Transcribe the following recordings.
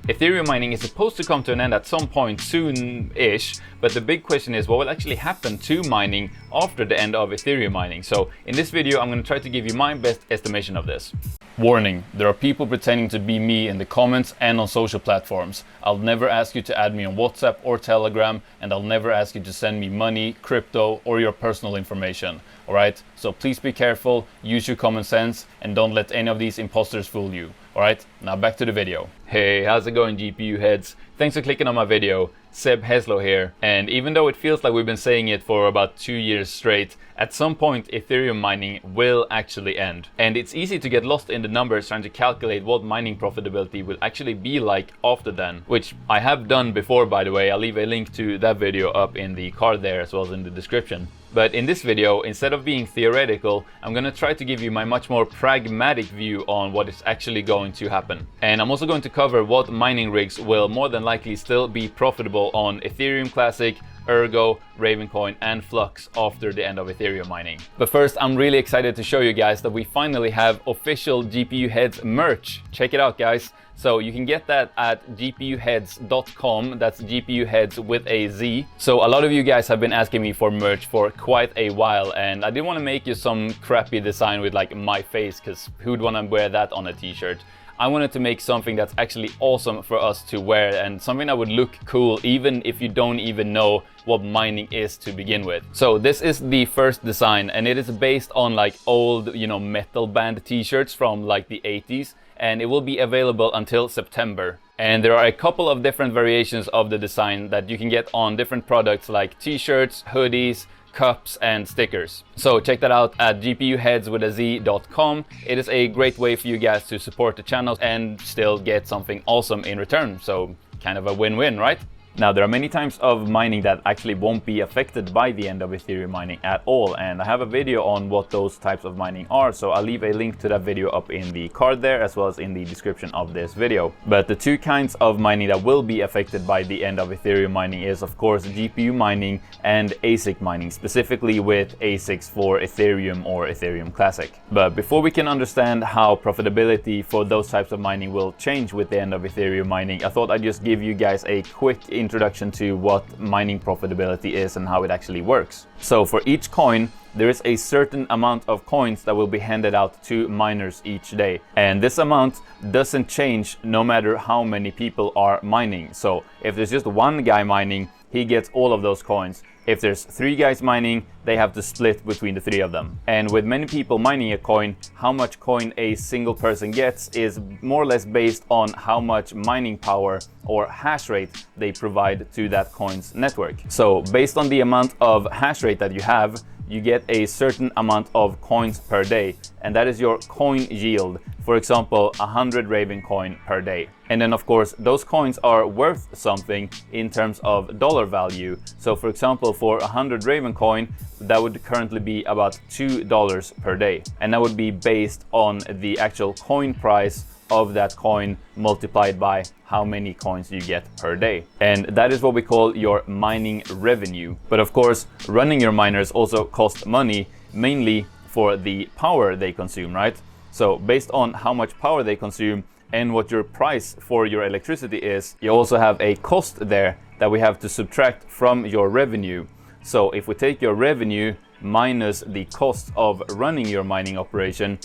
Ethereum mining is supposed to come to an end at some point soon-ish, but the big question is what will actually happen to mining after the end of Ethereum mining. So in this video, I'm going to try to give you my best estimation of this. Warning, there are people pretending to be me in the comments and on social platforms. I'll never ask you to add me on WhatsApp or Telegram, and I'll never ask you to send me money, crypto, or your personal information. Alright? So please be careful, use your common sense, and don't let any of these imposters fool you. Alright, now back to the video. Hey, how's it going, GPU heads? Thanks for clicking on my video. Seb Heslo here, and even though it feels like we've been saying it for about 2 years straight, at some point Ethereum mining will actually end. And it's easy to get lost in the numbers trying to calculate what mining profitability will actually be like after then, which I have done before, by the way. I'll leave a link to that video up in the card there as well as in the description. But in this video, instead of being theoretical, I'm going to try to give you my much more pragmatic view on what is actually going to happen. And I'm also going to cover what mining rigs will more than likely still be profitable on Ethereum Classic, Ergo, Ravencoin and FLUX after the end of Ethereum mining. But first, I'm really excited to show you guys that we finally have official GPU Heads merch. Check it out, guys. So you can get that at gpuheads.com. That's GPU Heads with a Z. So a lot of you guys have been asking me for merch for quite a while, and I didn't want to make you some crappy design with like my face, because who'd want to wear that on a t-shirt? I wanted to make something that's actually awesome for us to wear, and something that would look cool even if you don't even know what mining is to begin with. So this is the first design, and it is based on like old, metal band t-shirts from like the 80s, and it will be available until September. And there are a couple of different variations of the design that you can get on different products like t-shirts, hoodies, cups and stickers. So check that out at gpuheads.com. It is a great way for you guys to support the channel and still get something awesome in return. So kind of a win-win, right? Now, there are many types of mining that actually won't be affected by the end of Ethereum mining at all, and I have a video on what those types of mining are, so I'll leave a link to that video up in the card there as well as in the description of this video. But the two kinds of mining that will be affected by the end of Ethereum mining is, of course, GPU mining and ASIC mining, specifically with ASICs for Ethereum or Ethereum Classic. But before we can understand how profitability for those types of mining will change with the end of Ethereum mining, I thought I'd just give you guys a quick introduction to what mining profitability is and how it actually works. So for each coin, there is a certain amount of coins that will be handed out to miners each day. And this amount doesn't change no matter how many people are mining. So if there's just one guy mining, he gets all of those coins. If there's 3 guys mining, they have to split between the 3 of them. And with many people mining a coin, how much coin a single person gets is more or less based on how much mining power or hash rate they provide to that coin's network. So based on the amount of hash rate that you have, you get a certain amount of coins per day, and that is your coin yield. For example, 100 Ravencoin per day. And then of course, those coins are worth something in terms of dollar value. So for example, for 100 Ravencoin, that would currently be about $2 per day. And that would be based on the actual coin price of that coin multiplied by how many coins you get per day. And that is what we call your mining revenue. But of course, running your miners also costs money, mainly for the power they consume, right? So based on how much power they consume and what your price for your electricity is, you also have a cost there that we have to subtract from your revenue. So if we take your revenue minus the cost of running your mining operation,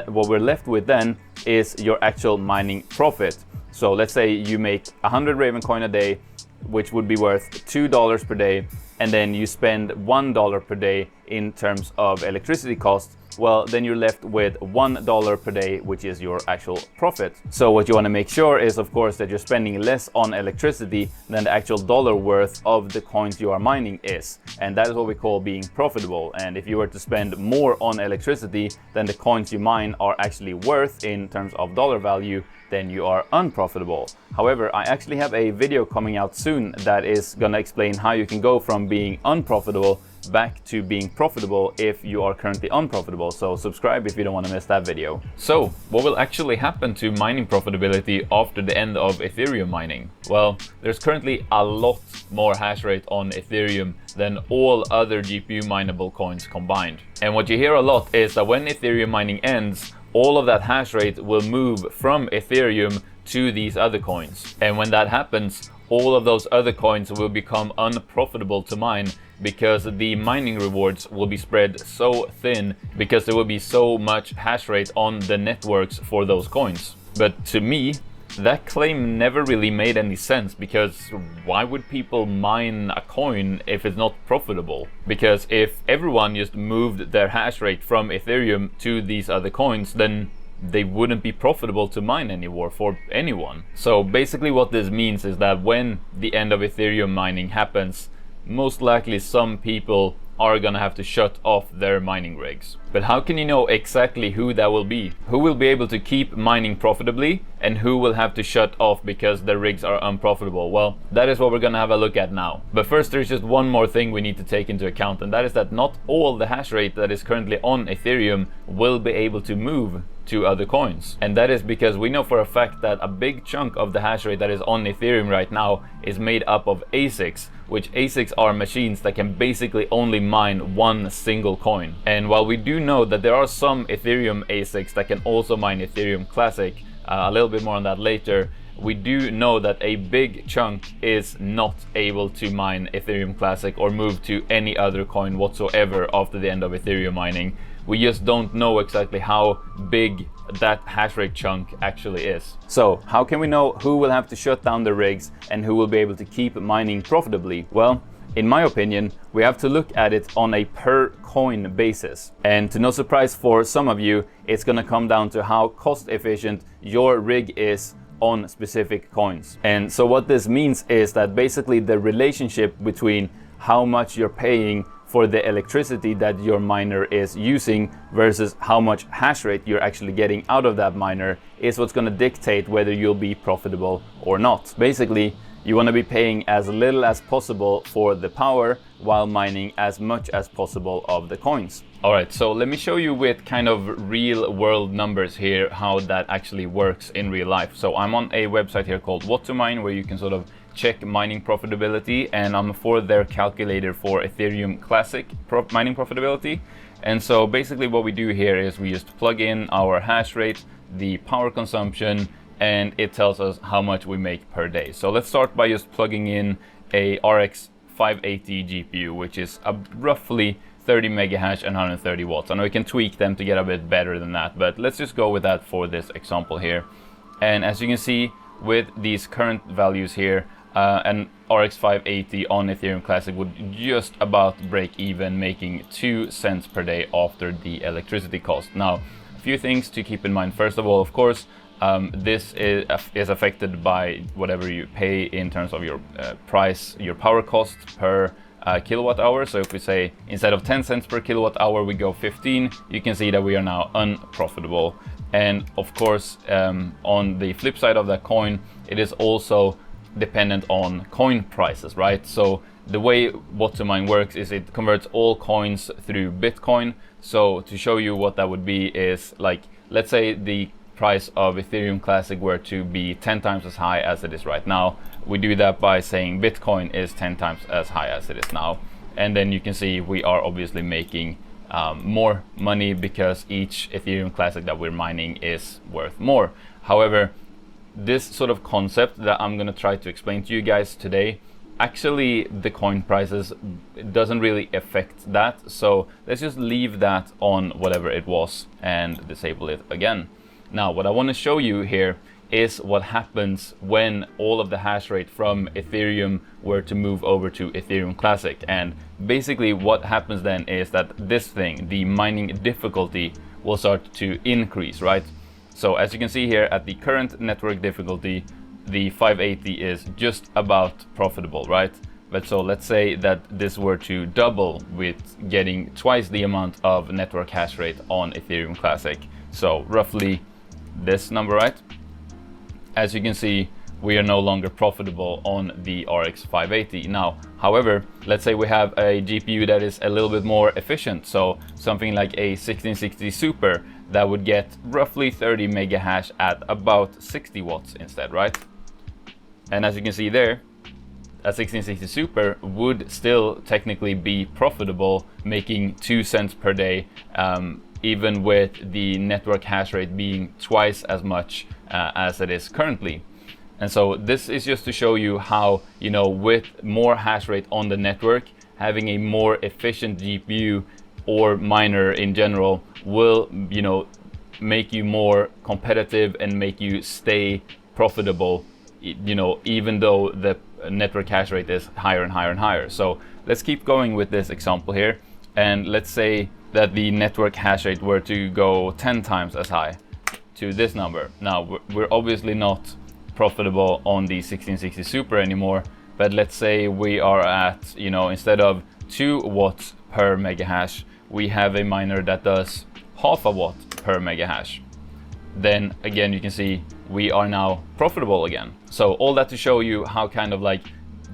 what we're left with then is your actual mining profit. So let's say you make 100 Ravencoin a day, which would be worth $2 per day, and then you spend $1 per day in terms of electricity costs. Well, then you're left with $1 per day, which is your actual profit. So what you want to make sure is, of course, that you're spending less on electricity than the actual dollar worth of the coins you are mining is. And that is what we call being profitable. And if you were to spend more on electricity than the coins you mine are actually worth in terms of dollar value, then you are unprofitable. However, I actually have a video coming out soon that is gonna explain how you can go from being unprofitable back to being profitable if you are currently unprofitable. So subscribe if you don't want to miss that video. So what will actually happen to mining profitability after the end of Ethereum mining? Well, there's currently a lot more hash rate on Ethereum than all other GPU mineable coins combined. And what you hear a lot is that when Ethereum mining ends, all of that hash rate will move from Ethereum to these other coins. And when that happens, all of those other coins will become unprofitable to mine, because the mining rewards will be spread so thin, because there will be so much hash rate on the networks for those coins. But to me, that claim never really made any sense, because why would people mine a coin if it's not profitable? Because if everyone just moved their hash rate from Ethereum to these other coins, then they wouldn't be profitable to mine anymore for anyone. So basically what this means is that when the end of Ethereum mining happens, most likely some people are gonna have to shut off their mining rigs. But how can you know exactly who that will be? Who will be able to keep mining profitably, and who will have to shut off because their rigs are unprofitable? Well, that is what we're gonna have a look at now. But first, there's just one more thing we need to take into account, and that is that not all the hash rate that is currently on Ethereum will be able to move to other coins. And that is because we know for a fact that a big chunk of the hash rate that is on Ethereum right now is made up of ASICs, which ASICs are machines that can basically only mine one single coin. And while we do know that there are some Ethereum ASICs that can also mine Ethereum Classic, a little bit more on that later, we do know that a big chunk is not able to mine Ethereum Classic or move to any other coin whatsoever after the end of Ethereum mining. We just don't know exactly how big that hash rate chunk actually is. So how can we know who will have to shut down the rigs and who will be able to keep mining profitably? Well, in my opinion, we have to look at it on a per coin basis. And to no surprise for some of you, it's gonna come down to how cost efficient your rig is on specific coins. And so what this means is that basically the relationship between how much you're paying for the electricity that your miner is using versus how much hash rate you're actually getting out of that miner is what's going to dictate whether you'll be profitable or not. Basically, you want to be paying as little as possible for the power while mining as much as possible of the coins. Alright, so let me show you with kind of real world numbers here how that actually works in real life. So I'm on a website here called What to Mine, where you can sort of check mining profitability, and I'm for their calculator for Ethereum Classic mining profitability. And so basically what we do here is we just plug in our hash rate, the power consumption, and it tells us how much we make per day. So let's start by just plugging in a RX 580 GPU, which is a roughly 30 mega hash and 130 watts. I know we can tweak them to get a bit better than that, but let's just go with that for this example here. And as you can see with these current values here, an RX 580 on Ethereum Classic would just about break even, making 2 cents per day after the electricity cost. Now, a few things to keep in mind. First of all, of course, this is affected by whatever you pay in terms of your price, your power cost per kilowatt hour. So if we say instead of 10 cents per kilowatt hour, we go 15, you can see that we are now unprofitable. And of course, on the flip side of that coin, it is also dependent on coin prices, right? So the way What to Mine works is it converts all coins through Bitcoin. So to show you what that would be is, like, let's say the price of Ethereum Classic were to be 10 times as high as it is right now. We do that by saying Bitcoin is 10 times as high as it is now. And then you can see we are obviously making more money because each Ethereum Classic that we're mining is worth more. However, this sort of concept that I'm going to try to explain to you guys today, actually the coin prices doesn't really affect that. So let's just leave that on whatever it was and disable it again. Now, what I want to show you here is what happens when all of the hash rate from Ethereum were to move over to Ethereum Classic. And basically what happens then is that this thing, the mining difficulty, will start to increase, right? So as you can see here at the current network difficulty, the 580 is just about profitable, right? But so let's say that this were to double with getting twice the amount of network hash rate on Ethereum Classic. So roughly this number, right? As you can see, we are no longer profitable on the RX 580. Now, however, let's say we have a GPU that is a little bit more efficient. So something like a 1660 Super that would get roughly 30 mega hash at about 60 watts instead, right? And as you can see there, a 1660 Super would still technically be profitable, making 2 cents per day even with the network hash rate being twice as much as it is currently. And so this is just to show you how, you know, with more hash rate on the network, having a more efficient GPU or miner in general will, you know, make you more competitive and make you stay profitable, you know, even though the network hash rate is higher and higher and higher. So let's keep going with this example here, and let's say that the network hash rate were to go 10 times as high to this number. Now we're obviously not profitable on the 1660 Super anymore, but let's say we are at, you know, instead of 2 watts per mega hash, we have a miner that does half a watt per mega hash. Then again, you can see we are now profitable again. So all that to show you how kind of like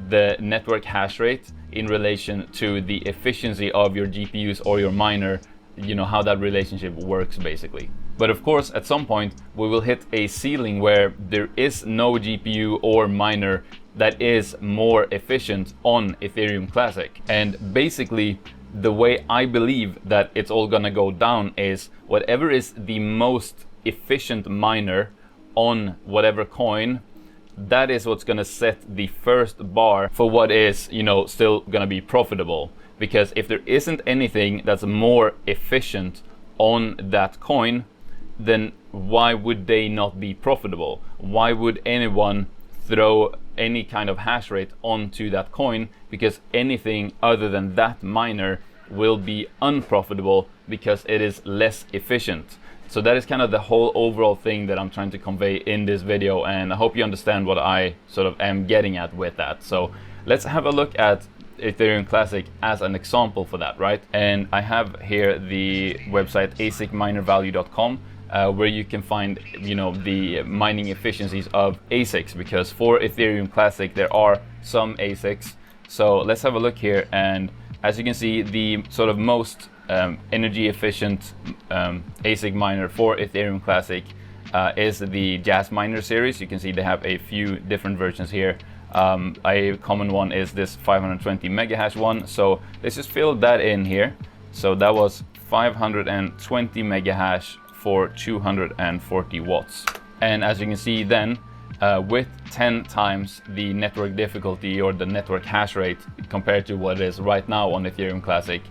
the network hash rate in relation to the efficiency of your GPUs or your miner, you know, how that relationship works basically. But of course, at some point we will hit a ceiling where there is no GPU or miner that is more efficient on Ethereum Classic. And basically the way I believe that it's all gonna go down is whatever is the most efficient miner on whatever coin, that is what's gonna set the first bar for what is, you know, still gonna be profitable. Because if there isn't anything that's more efficient on that coin, then why would they not be profitable? Why would anyone throw any kind of hash rate onto that coin? Because anything other than that miner will be unprofitable because it is less efficient. So that is kind of the whole overall thing that I'm trying to convey in this video, and I hope you understand what I sort of am getting at with that. So let's have a look at Ethereum Classic as an example for that, right? And I have here the website asicminervalue.com, where you can find, you know, the mining efficiencies of ASICs, because for Ethereum Classic there are some ASICs. So let's have a look here, and as you can see, the sort of most energy efficient ASIC miner for Ethereum Classic is the Jazz Miner series. You can see they have a few different versions here. A common one is this 520 mega hash one. So let's just fill that in here. So that was 520 mega hash for 240 watts. And as you can see then, with 10 times the network difficulty or the network hash rate compared to what it is right now on Ethereum Classic,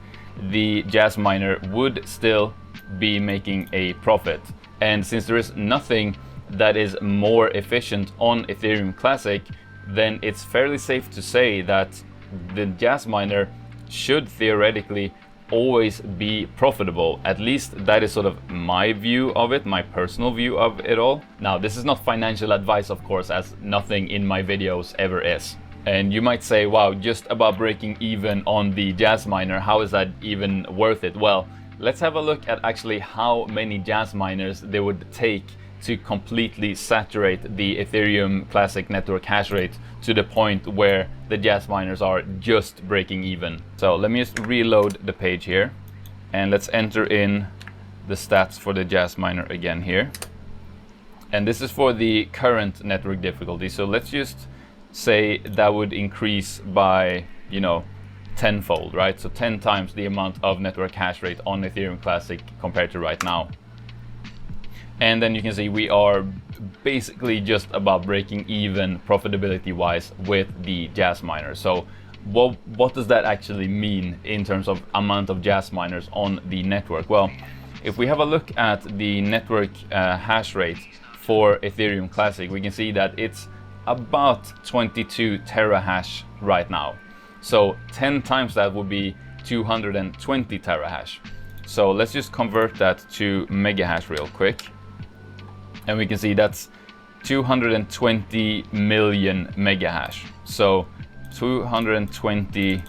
the Jazz Miner would still be making a profit. And since there is nothing that is more efficient on Ethereum Classic, then it's fairly safe to say that the Jazz Miner should theoretically always be profitable. At least that is sort of my view of it, my personal view of it all. Now, this is not financial advice, of course, as nothing in my videos ever is. And you might say, wow, just about breaking even on the Jazz Miner, how is that even worth it? Well, let's have a look at actually how many Jazz Miners they would take to completely saturate the Ethereum Classic network hash rate to the point where the Jazz Miners are just breaking even. So let me just reload the page here, and let's enter in the stats for the Jazz Miner again here. And this is for the current network difficulty. So let's just say that would increase by, you know, tenfold, right? So 10 times the amount of network hash rate on Ethereum Classic compared to right now. And then you can see we are basically just about breaking even profitability wise with the Jazz Miner. So what does that actually mean in terms of amount of Jazz Miners on the network? Well, if we have a look at the network hash rate for Ethereum Classic, we can see that it's about 22 terahash right now. So 10 times that would be 220 terahash. So let's just convert that to mega hash real quick. And we can see that's 220 million mega hash. So 220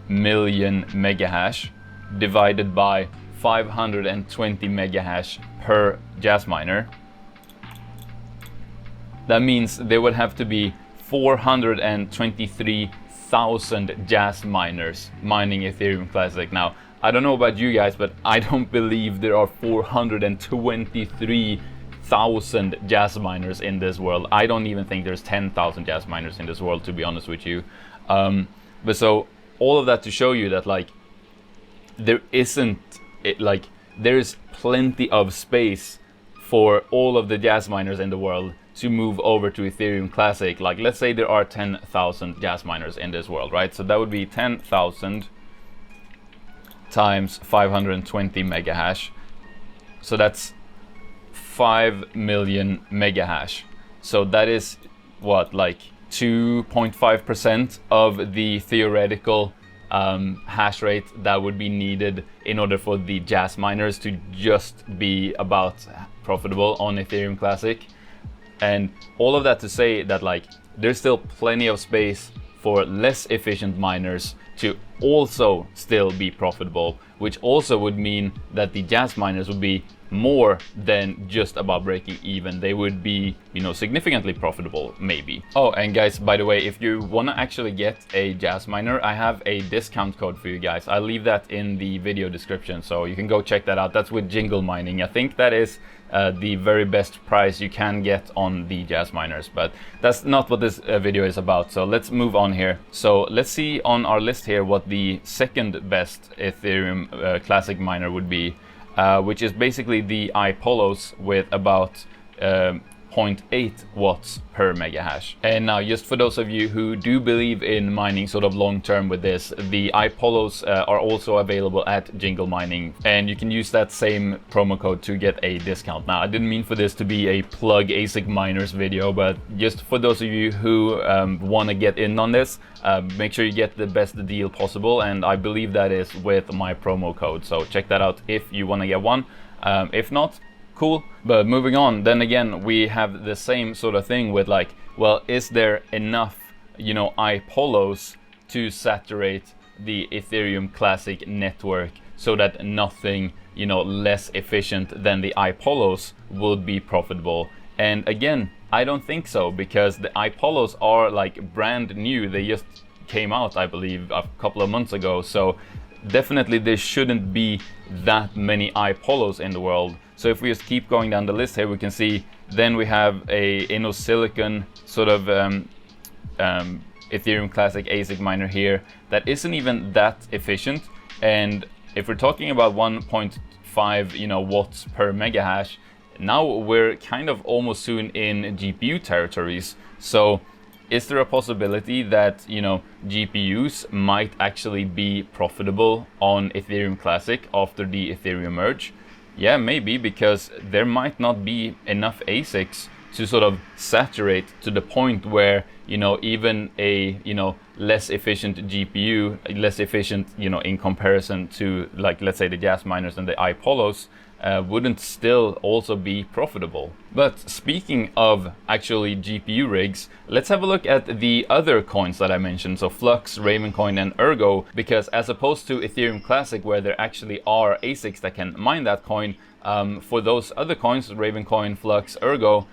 million mega hash divided by 520 mega hash per Jazz Miner. That means there would have to be 423,000 Jazz Miners mining Ethereum Classic. Now, I don't know about you guys, but I don't believe there are 423,000 Jazz Miners in this world. I don't even think there's 10,000 Jazz Miners in this world, to be honest with you. But so all of that to show you that, like, there isn't like there's plenty of space for all of the gas miners in the world to move over to Ethereum Classic. Like, let's say there are 10,000 gas miners in this world, right? So that would be 10,000 times 520 mega hash. So that's 5 million mega hash. So that is what, like 2.5% of the theoretical hash rate that would be needed in order for the gas miners to just be about profitable on Ethereum Classic. And all of that to say that, like, there's still plenty of space for less efficient miners to also still be profitable, which also would mean that the gas miners would be more than just about breaking even. They would be, you know, significantly profitable, maybe. Oh, and guys, by the way, if you want to actually get a gas miner, I have a discount code for you guys. I'll leave that in the video description, so you can go check that out. That's with Jingle Mining. I think that is the very best price you can get on the gas miners, but that's not what this video is about. So let's move on here. So let's see on our list here what the second best Ethereum Classic miner would be, which is basically the iPolos with about 0.8 watts per mega hash. And now, just for those of you who do believe in mining sort of long term with this, the iPolos are also available at Jingle Mining, and you can use that same promo code to get a discount. Now, I didn't mean for this to be a plug ASIC miners video, but just for those of you who want to get in on this, make sure you get the best deal possible, and I believe that is with my promo code. So check that out if you want to get one. If not, cool. But moving on, then again, we have the same sort of thing with, like, well, is there enough, you know, iPolos to saturate the Ethereum Classic network so that nothing, you know, less efficient than the iPolos would be profitable? And again, I don't think so, because the iPolos are like brand new. They just came out, I believe, a couple of months ago. So definitely there shouldn't be that many iPolos in the world. So if we just keep going down the list here, we can see then we have a InnoSilicon sort of Ethereum Classic ASIC miner here that isn't even that efficient. And if we're talking about 1.5, you know, watts per mega hash, now we're kind of almost soon in GPU territories. So is there a possibility that, you know, GPUs might actually be profitable on Ethereum Classic after the Ethereum merge? Yeah, maybe, because there might not be enough ASICs to sort of saturate to the point where, you know, even a, you know, less efficient GPU, less efficient, you know, in comparison to, like, let's say the gas miners and the iPolos, wouldn't still also be profitable. But speaking of actually GPU rigs, let's have a look at the other coins that I mentioned, so Flux, Ravencoin and Ergo, because as opposed to Ethereum Classic where there actually are ASICs that can mine that coin, for those other coins, Ravencoin, Flux, Ergo,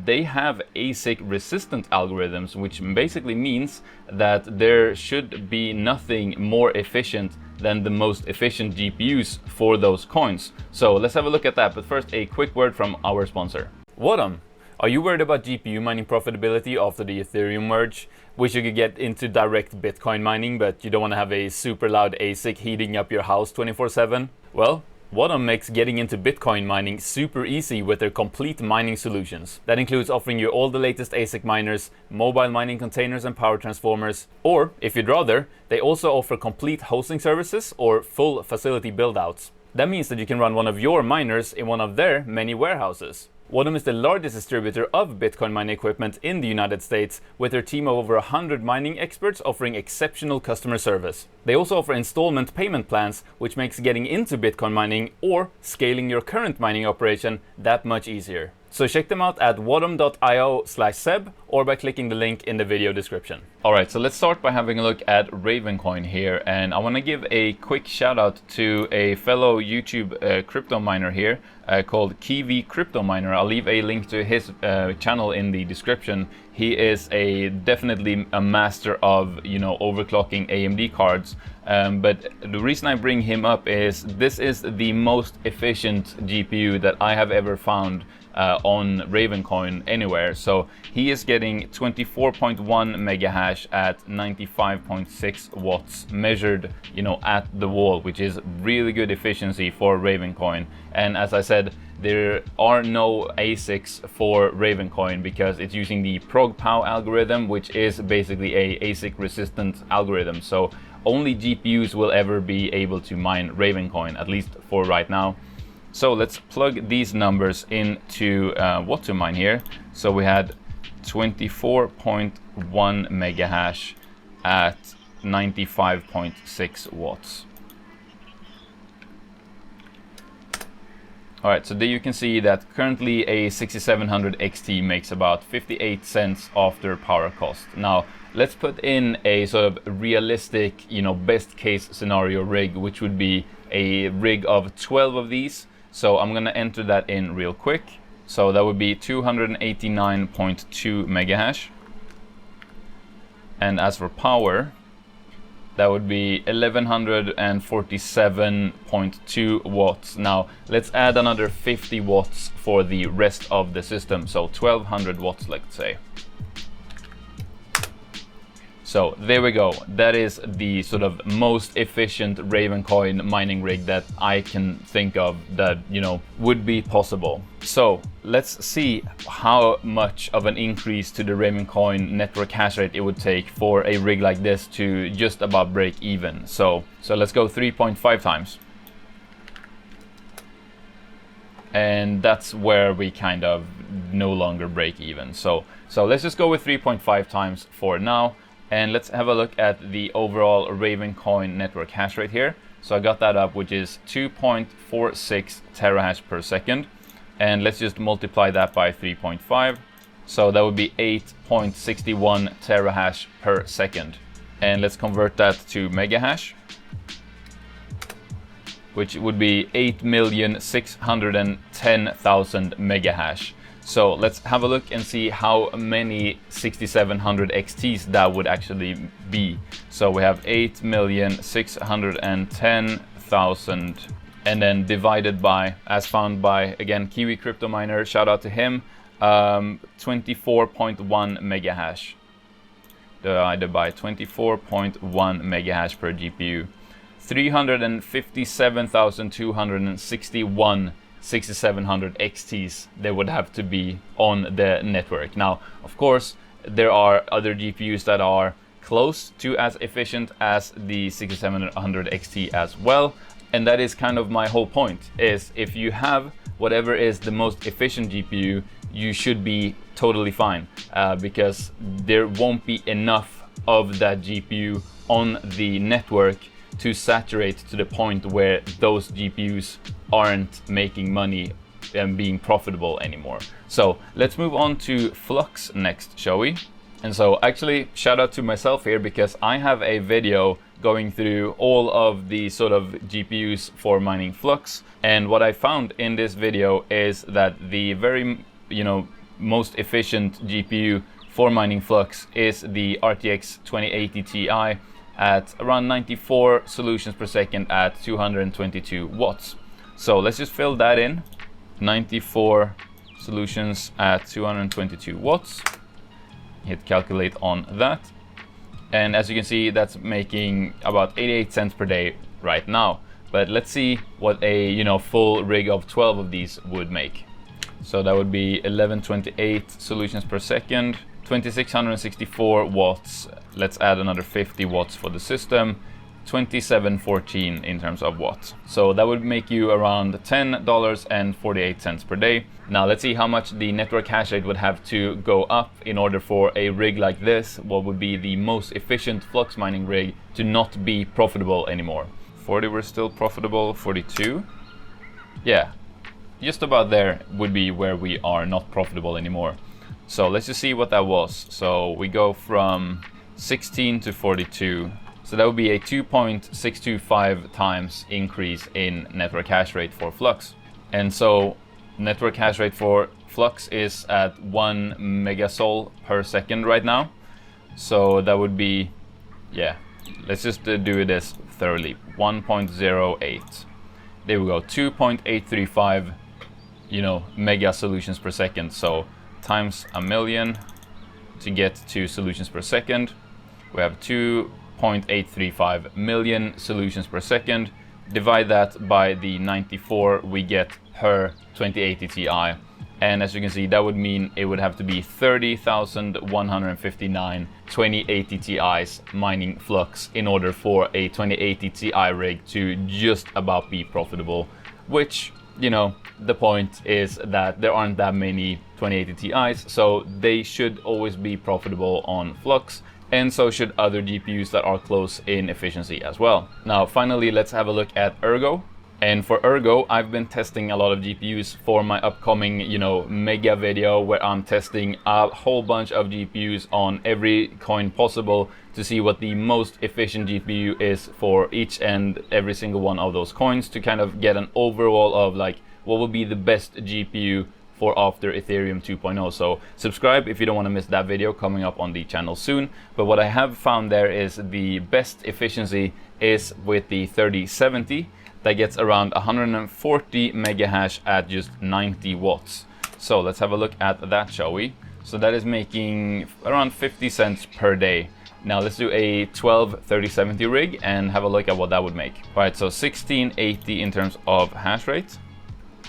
they have ASIC resistant algorithms, which basically means that there should be nothing more efficient than the most efficient GPUs for those coins. So let's have a look at that, but first a quick word from our sponsor. Whatum! Are you worried about GPU mining profitability after the Ethereum merge? Wish you could get into direct Bitcoin mining, but you don't want to have a super loud ASIC heating up your house 24/7? Well, Whatum makes getting into Bitcoin mining super easy with their complete mining solutions. That includes offering you all the latest ASIC miners, mobile mining containers and power transformers, or, if you'd rather, they also offer complete hosting services or full facility build-outs. That means that you can run one of your miners in one of their many warehouses. Whatum is the largest distributor of Bitcoin mining equipment in the United States, with their team of over 100 mining experts offering exceptional customer service. They also offer installment payment plans, which makes getting into Bitcoin mining or scaling your current mining operation that much easier. So check them out at whatum.io/seb or by clicking the link in the video description. Alright, so let's start by having a look at Ravencoin here, and I want to give a quick shout out to a fellow YouTube crypto miner here called Kiwi Crypto Miner. I'll leave a link to his channel in the description. He is definitely a master of, you know, overclocking AMD cards. But the reason I bring him up is this is the most efficient GPU that I have ever found on Ravencoin anywhere. So he is getting 24.1 mega hash at 95.6 watts measured, you know, at the wall, which is really good efficiency for Ravencoin. And as I said, there are no ASICs for Ravencoin because it's using the prog-pow algorithm, which is basically a ASIC resistant algorithm. So only GPUs will ever be able to mine Ravencoin, at least for right now. So let's plug these numbers into what to mine here. So we had 24.1 mega hash at 95.6 watts. Alright, so there you can see that currently a 6700 XT makes about 58 cents after power cost. Now, let's put in a sort of realistic, you know, best case scenario rig, which would be a rig of 12 of these. So I'm gonna enter that in real quick. So that would be 289.2 mega hash. And as for power, that would be 1147.2 watts. Now let's add another 50 watts for the rest of the system. So 1200 watts, let's say. So there we go. That is the sort of most efficient Ravencoin mining rig that I can think of that, you know, would be possible. So let's see how much of an increase to the Ravencoin network hash rate it would take for a rig like this to just about break even. So let's go 3.5 times. And that's where we kind of no longer break even. So let's just go with 3.5 times for now. And let's have a look at the overall Ravencoin network hash rate here. So I got that up, which is 2.46 terahash per second. And let's just multiply that by 3.5. So that would be 8.61 terahash per second. And let's convert that to mega hash, which would be 8,610,000 mega hash. So let's have a look and see how many 6700 XTs that would actually be. So we have 8,610,000 and then divided by, as found by, again, Kiwi Crypto Miner, shout out to him, 24.1 mega hash. Divided by 24.1 mega hash per GPU. 357,261 6700 XTs they would have to be on the network. Now, of course, there are other GPUs that are close to as efficient as the 6700 XT as well, and that is kind of my whole point, is if you have whatever is the most efficient GPU, you should be totally fine, because there won't be enough of that GPU on the network to saturate to the point where those GPUs aren't making money and being profitable anymore. So let's move on to Flux next, shall we? And so actually, shout out to myself here, because I have a video going through all of the sort of GPUs for mining Flux. And what I found in this video is that the very, you know, most efficient GPU for mining Flux is the RTX 2080 Ti at around 94 solutions per second at 222 watts. So let's just fill that in. 94 solutions at 222 watts. Hit calculate on that. And as you can see, that's making about 88 cents per day right now. But let's see what a, you know, full rig of 12 of these would make. So that would be 1128 solutions per second, 2664 watts. Let's add another 50 watts for the system, 2714 in terms of watts. So that would make you around $10.48 per day. Now let's see how much the network hash rate would have to go up in order for a rig like this, what would be the most efficient Flux mining rig, to not be profitable anymore. 40 were still profitable, 42. Yeah, just about there would be where we are not profitable anymore. So let's just see what that was. So we go from 16 to 42. So that would be a 2.625 times increase in network hash rate for Flux. And so network hash rate for Flux is at 1 megasol per second right now. So that would be, yeah, let's just do this thoroughly. 1.08. There we go, 2.835 you know, mega solutions per second. So times a million to get to solutions per second. We have 2.835 million solutions per second. Divide that by the 94, we get her 2080 Ti. And as you can see, that would mean it would have to be 30,159 2080 Ti's mining Flux in order for a 2080 Ti rig to just about be profitable. Which, you know, the point is that there aren't that many 2080 Ti's, so they should always be profitable on Flux. And so should other GPUs that are close in efficiency as well. Now, finally, let's have a look at Ergo. And for Ergo, I've been testing a lot of GPUs for my upcoming, you know, mega video where I'm testing a whole bunch of GPUs on every coin possible to see what the most efficient GPU is for each and every single one of those coins, to kind of get an overall of like what will be the best GPU for after Ethereum 2.0. So subscribe if you don't want to miss that video coming up on the channel soon. But what I have found there is the best efficiency is with the 3070. That gets around 140 mega hash at just 90 watts. So let's have a look at that, shall we? So that is making around 50 cents per day. Now let's do a 12 3070 rig and have a look at what that would make. All right, so 1680 in terms of hash rate.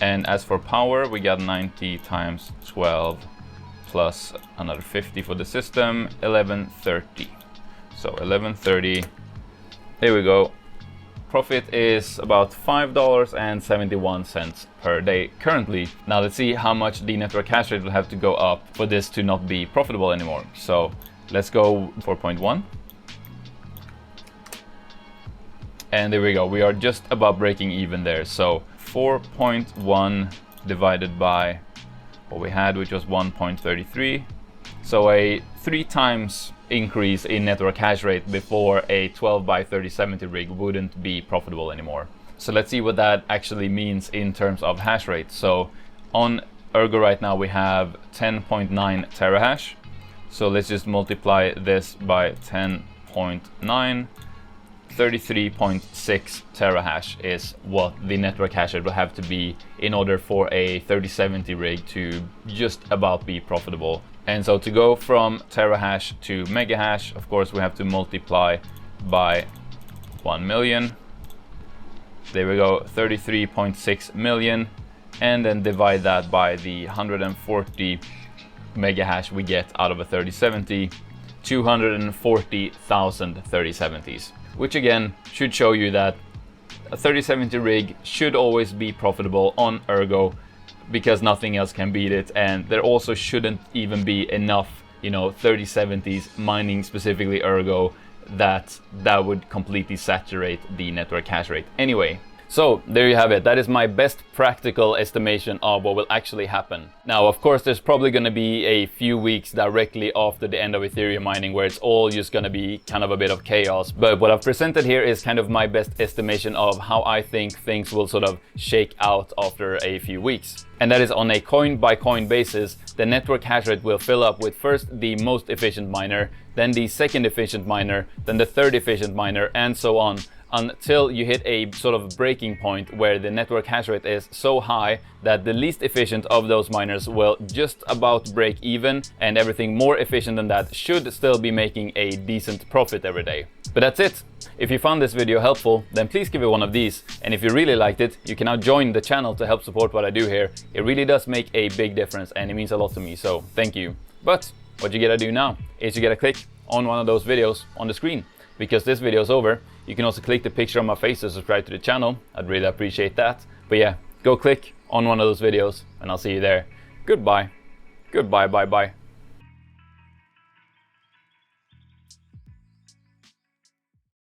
And as for power, we got 90 times 12 plus another 50 for the system, 1130. So 1130, there we go. Profit is about $5.71 per day currently. Now let's see how much the network hash rate will have to go up for this to not be profitable anymore. So let's go 4.1. And there we go, we are just about breaking even there. So 4.1 divided by what we had, which was 1.33. So a 3 times increase in network hash rate before a 12 by 3070 rig wouldn't be profitable anymore. So let's see what that actually means in terms of hash rate. So on Ergo right now we have 10.9 terahash. So let's just multiply this by 10.9. 33.6 terahash is what the network hash rate will have to be in order for a 3070 rig to just about be profitable. And so to go from terahash to megahash, of course, we have to multiply by 1 million. There we go, 33.6 million. And then divide that by the 140 megahash we get out of a 3070, 240,000 3070s. Which again should show you that a 3070 rig should always be profitable on Ergo, because nothing else can beat it, and there also shouldn't even be enough, you know, 3070s mining specifically Ergo that would completely saturate the network hash rate anyway. So there you have it. That is my best practical estimation of what will actually happen. Now, of course, there's probably going to be a few weeks directly after the end of Ethereum mining where it's all just going to be kind of a bit of chaos. But what I've presented here is kind of my best estimation of how I think things will sort of shake out after a few weeks. And that is on a coin by coin basis. The network hash rate will fill up with first the most efficient miner, then the second efficient miner, then the third efficient miner, and so on, until you hit a sort of breaking point where the network hash rate is so high that the least efficient of those miners will just about break even, and everything more efficient than that should still be making a decent profit every day. But that's it. If you found this video helpful, then please give it one of these. And if you really liked it, you can now join the channel to help support what I do here. It really does make a big difference and it means a lot to me, so thank you. But what you gotta do now is you gotta click on one of those videos on the screen. Because this video is over, you can also click the picture of my face to subscribe to the channel. I'd really appreciate that. But yeah, go click on one of those videos and I'll see you there. Goodbye. Goodbye, bye bye.